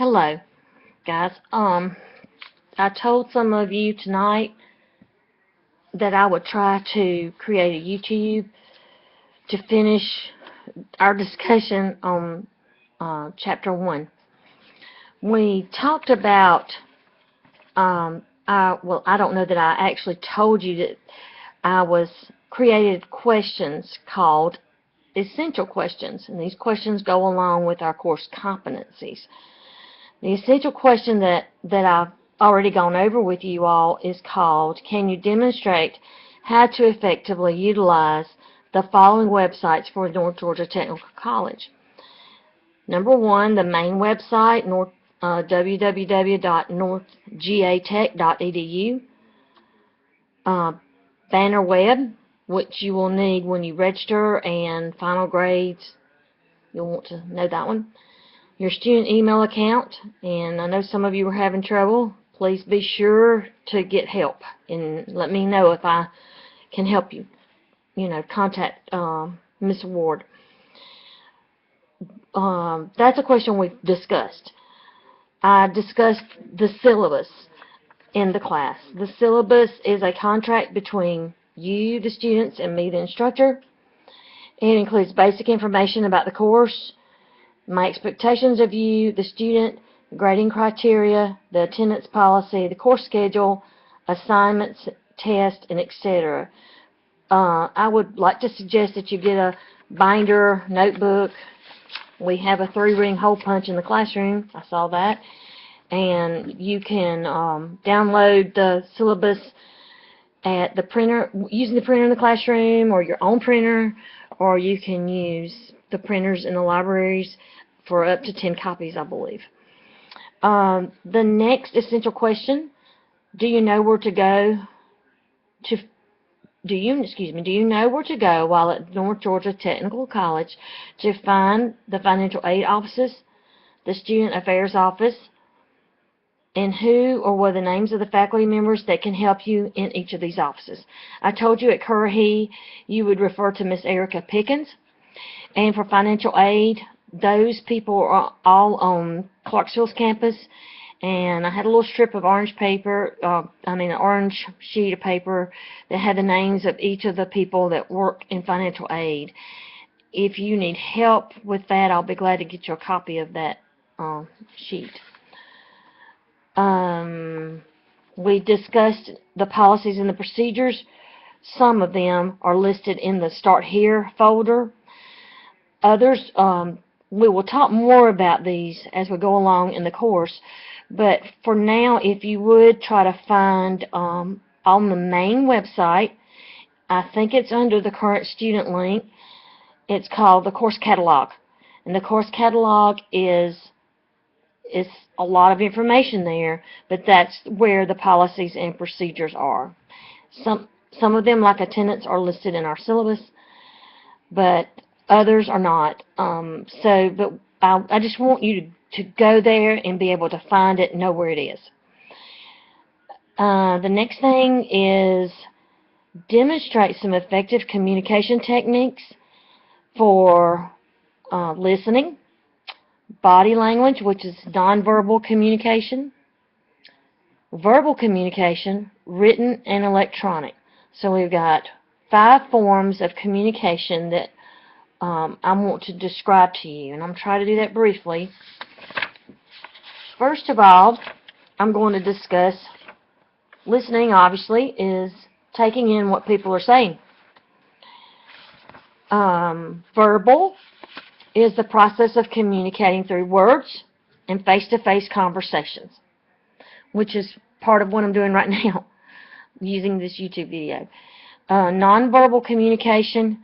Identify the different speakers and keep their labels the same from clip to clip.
Speaker 1: Hello, guys. I told some of you tonight that I would try to create a YouTube to finish our discussion on Chapter 1. We talked about, I don't know that I actually told you that I was created questions called essential questions, and these questions go along with our course competencies. The essential question that I've already gone over with you all is called, can you demonstrate how to effectively utilize the following websites for North Georgia Technical College? Number one, the main website, www.northgatech.edu. Banner web, which you will need when you register and final grades. You'll want to know that one. Your student email account, and I know some of you are having trouble. Please be sure to get help and let me know if I can help you. Contact Ms. Ward. That's a question we've discussed. I discussed the syllabus in the class. The syllabus is a contract between you, the students, and me, the instructor. It includes basic information about the course, my expectations of you, the student, grading criteria, the attendance policy, the course schedule, assignments, tests, and etc. I would like to suggest that you get a binder, notebook. We have a 3-ring hole punch in the classroom. I saw that. And you can download the syllabus at the printer, using the printer in the classroom or your own printer, or you can use the printers in the libraries for up to 10 copies, I believe. The next essential question, do you know where to go do you know where to go while at North Georgia Technical College to find the financial aid offices, the student affairs office, and who or what are the names of the faculty members that can help you in each of these offices? I told you at Currahee you would refer to Miss Erica Pickens. And for financial aid, those people are all on Clarksville's campus. And I had a little strip of orange paper, an orange sheet of paper that had the names of each of the people that work in financial aid. If you need help with that, I'll be glad to get you a copy of that sheet. We discussed the policies and the procedures. Some of them are listed in the Start Here folder. Others, we will talk more about these as we go along in the course. But for now, if you would try to find on the main website, I think it's under the current student link, it's called the course catalog. And the course catalog is a lot of information there, but that's where the policies and procedures are. Some of them, like attendance, are listed in our syllabus, but others are not. But I just want you to go there and be able to find it and know where it is. The next thing is demonstrate some effective communication techniques for listening, body language, which is nonverbal communication, verbal communication, written and electronic. So we've got 5 forms of communication that I want to describe to you, and I'm trying to do that briefly. First of all, I'm going to discuss listening, obviously, is taking in what people are saying. Verbal is the process of communicating through words and face-to-face conversations, which is part of what I'm doing right now, using this YouTube video. Nonverbal communication,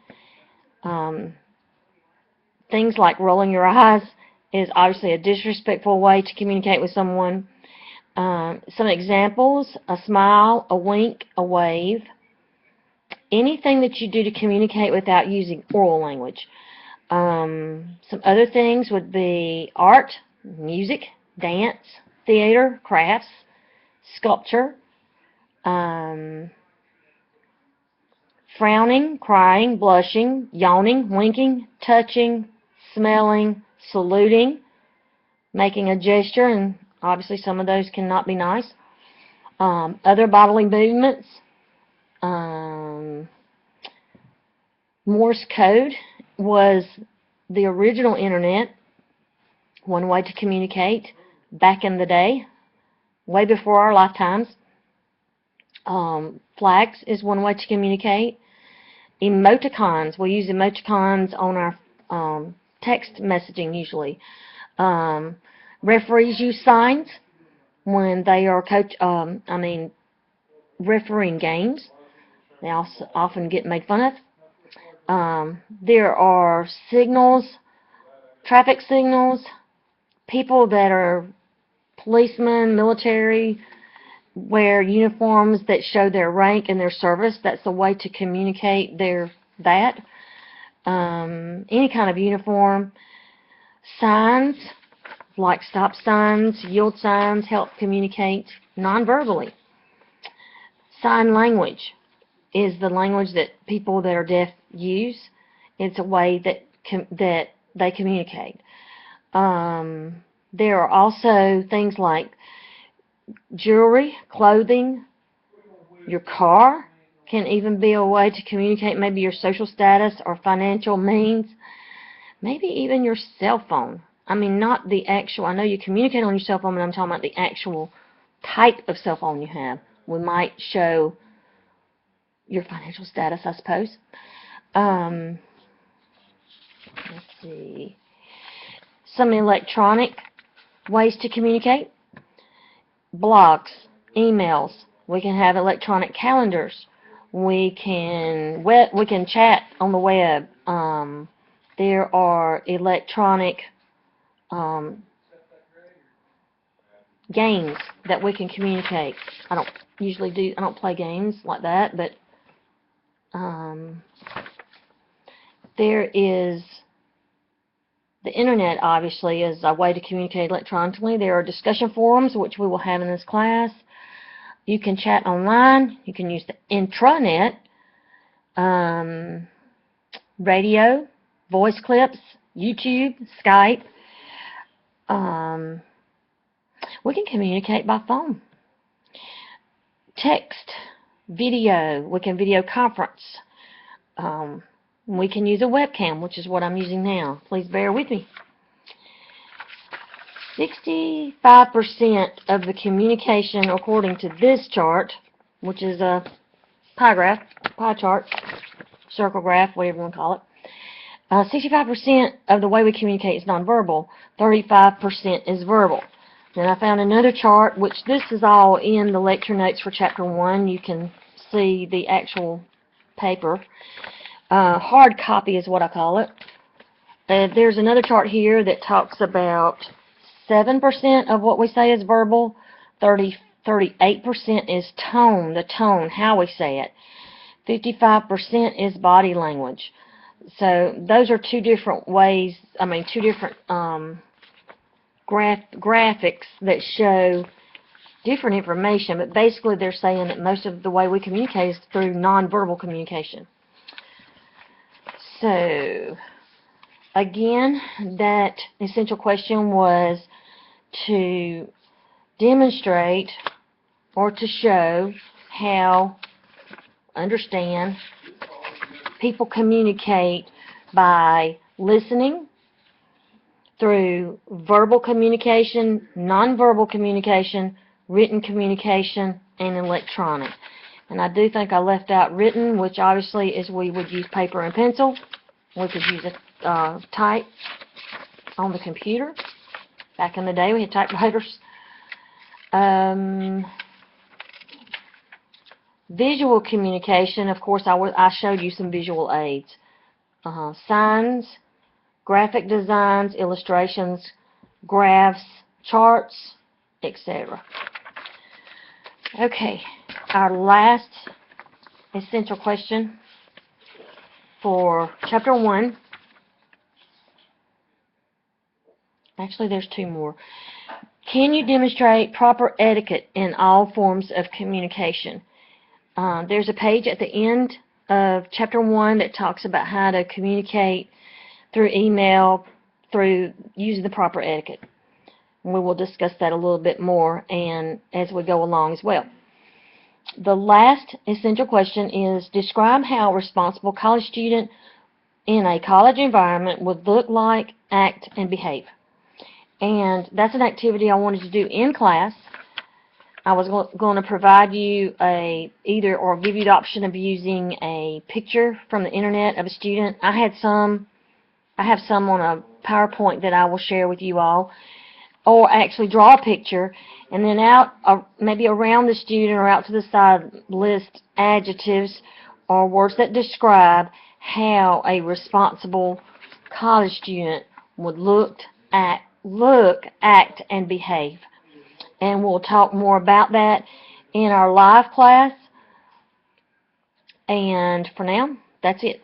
Speaker 1: things like rolling your eyes, is obviously a disrespectful way to communicate with someone. Some examples: a smile, a wink, a wave. Anything that you do to communicate without using oral language. Some other things would be art, music, dance, theater, crafts, sculpture, frowning, crying, blushing, yawning, winking, touching, smelling, saluting, making a gesture, and obviously some of those cannot be nice. Other bodily movements, Morse code was the original internet, one way to communicate back in the day, way before our lifetimes. Flags is one way to communicate. Emoticons, we use emoticons on our text messaging usually. Referees use signs when they are refereeing games. They also often get made fun of. There are signals, traffic signals, people that are policemen, military, wear uniforms that show their rank and their service. That's a way to communicate that. Any kind of uniform. Signs, like stop signs, yield signs, help communicate non-verbally. Sign language is the language that people that are deaf use. It's a way that they communicate. There are also things like jewelry, clothing, your car can even be a way to communicate maybe your social status or financial means, maybe even your cell phone. I mean, not the actual, I know you communicate on your cell phone, but I'm talking about the actual type of cell phone you have. We might show your financial status, I suppose. Let's see. Some electronic ways to communicate. Blogs, emails. We can have electronic calendars. We can chat on the web. There are electronic games that we can communicate. I don't play games like that, but there is the internet, obviously, is a way to communicate electronically. There are discussion forums, which we will have in this class. You can chat online. You can use the intranet, radio, voice clips, YouTube, Skype. We can communicate by phone. Text, video. We can video conference. We can use a webcam, which is what I'm using now. Please bear with me. 65% of the communication, according to this chart, which is a pie chart, circle graph, whatever you want to call it, 65% of the way we communicate is nonverbal, 35% is verbal. Then I found another chart, which this is all in the lecture notes for Chapter 1. You can see the actual paper. Hard copy is what I call it. There's another chart here that talks about 7% of what we say is verbal, 38% is tone, the tone, how we say it. 55% is body language. So those are two different ways, two different graphics that show different information, but basically they're saying that most of the way we communicate is through nonverbal communication. So, again, that essential question was to demonstrate or to show how, understand, people communicate by listening, through verbal communication, nonverbal communication, written communication, and electronic. And I do think I left out written, which obviously is we would use paper and pencil. We could use a type on the computer. Back in the day, we had typewriters. Visual communication, of course, I showed you some visual aids. Signs, graphic designs, illustrations, graphs, charts, etc. Okay, our last essential question for Chapter 1. Actually, there's two more. Can you demonstrate proper etiquette in all forms of communication? There's a page at the end of Chapter 1 that talks about how to communicate through email, through using the proper etiquette. We will discuss that a little bit more and as we go along as well. The last essential question is describe how a responsible college student in a college environment would look like, act, and behave. And that's an activity I wanted to do in class. I was going to provide you or give you the option of using a picture from the internet of a student. I have some on a PowerPoint that I will share with you all, or actually draw a picture and then maybe around the student or out to the side list adjectives or words that describe how a responsible college student would look, act, and behave. And we'll talk more about that in our live class. And for now, that's it.